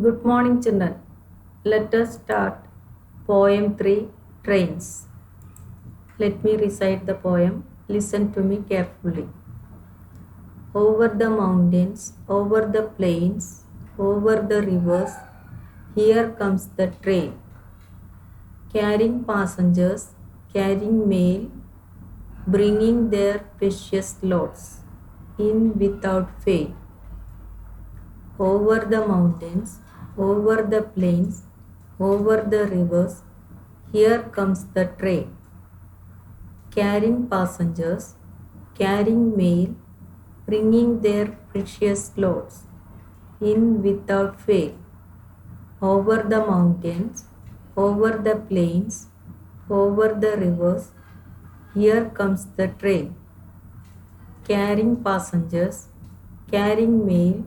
Good morning, children. Let us start poem 3 Trains. Let me recite the poem. Listen to me carefully. Over the mountains, over the plains, over the rivers, here comes the train. Carrying passengers, carrying mail, bringing their precious loads in without fail. Over the mountains, over the plains, over the rivers, here comes the train. Carrying passengers, carrying mail, bringing their precious loads in without fail. Over the mountains, over the plains, over the rivers, here comes the train. Carrying passengers, carrying mail,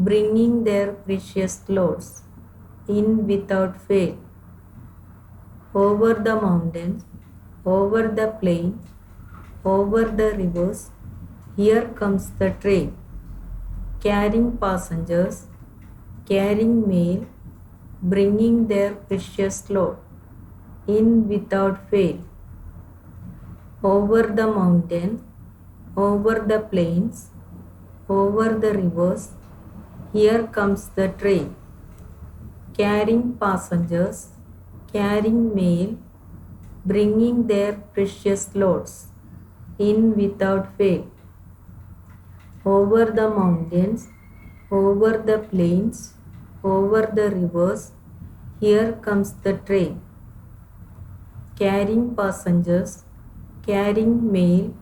bringing their precious loads in without fail. Over the mountains, over the plain, over the rivers, here comes the train. Carrying passengers, carrying mail, bringing their precious load in without fail. Over the mountains, over the plains, over the rivers, here comes the train. Carrying passengers, carrying mail, bringing their precious loads in without fail. Over the mountains, over the plains, over the rivers, here comes the train. Carrying passengers, carrying mail,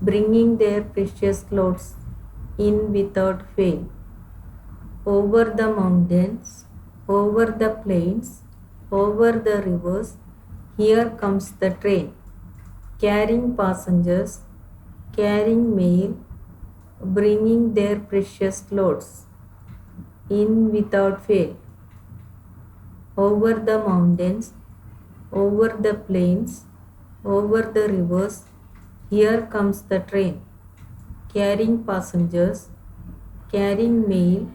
bringing their precious loads in without fail. Over the mountains, over the plains, over the rivers, here comes the train. Carrying passengers, carrying mail, bringing their precious loads in without fail. Over the mountains, over the plains, over the rivers, here comes the train. Carrying passengers, carrying mail,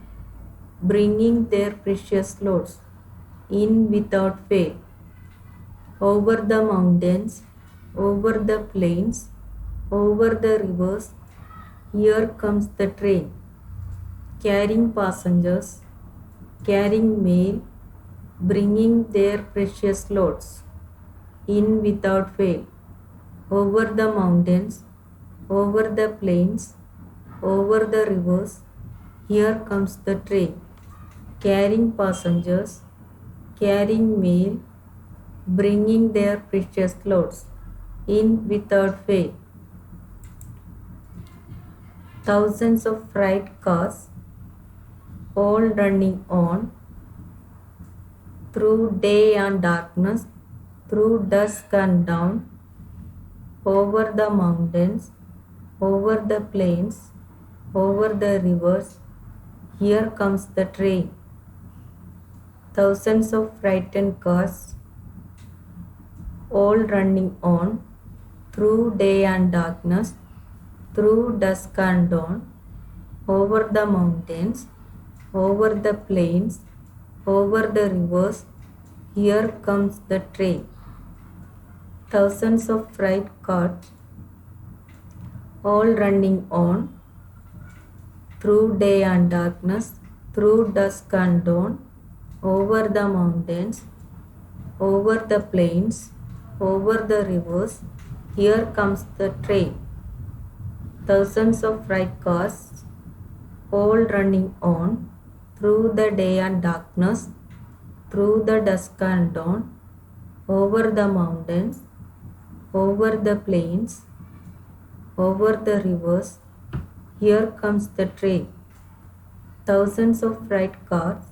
bringing their precious loads in without fail. Over the mountains, over the plains, over the rivers, here comes the train. Carrying passengers, carrying mail, bringing their precious loads in without fail. Over the mountains, over the plains, over the rivers, here comes the train. Carrying passengers, carrying mail, bringing their precious loads in without fail. Thousands of freight cars, all running on, through day and darkness, through dusk and dawn, over the mountains, over the plains, over the rivers, here comes the train. Thousands of frightened cars, all running on, through day and darkness, through dusk and dawn, over the mountains, over the plains, over the rivers, here comes the train. Thousands of freight cars, all running on, through day and darkness, through dusk and dawn, over the mountains, over the plains, over the rivers, here comes the train. Thousands of freight cars, all running on, through the day and darkness, through the dusk and dawn, over the mountains, over the plains, over the rivers, here comes the train. Thousands of freight cars,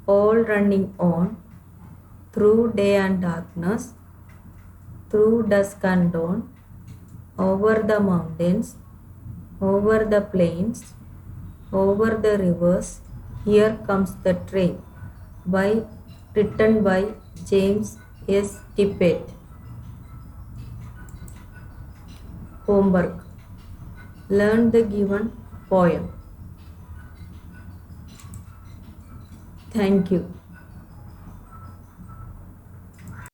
all running on, through day and darkness, through dusk and dawn, over the mountains, over the plains, over the rivers, here comes the train. Written by James S. Tippett. Homework. Learn the given poem. Thank you.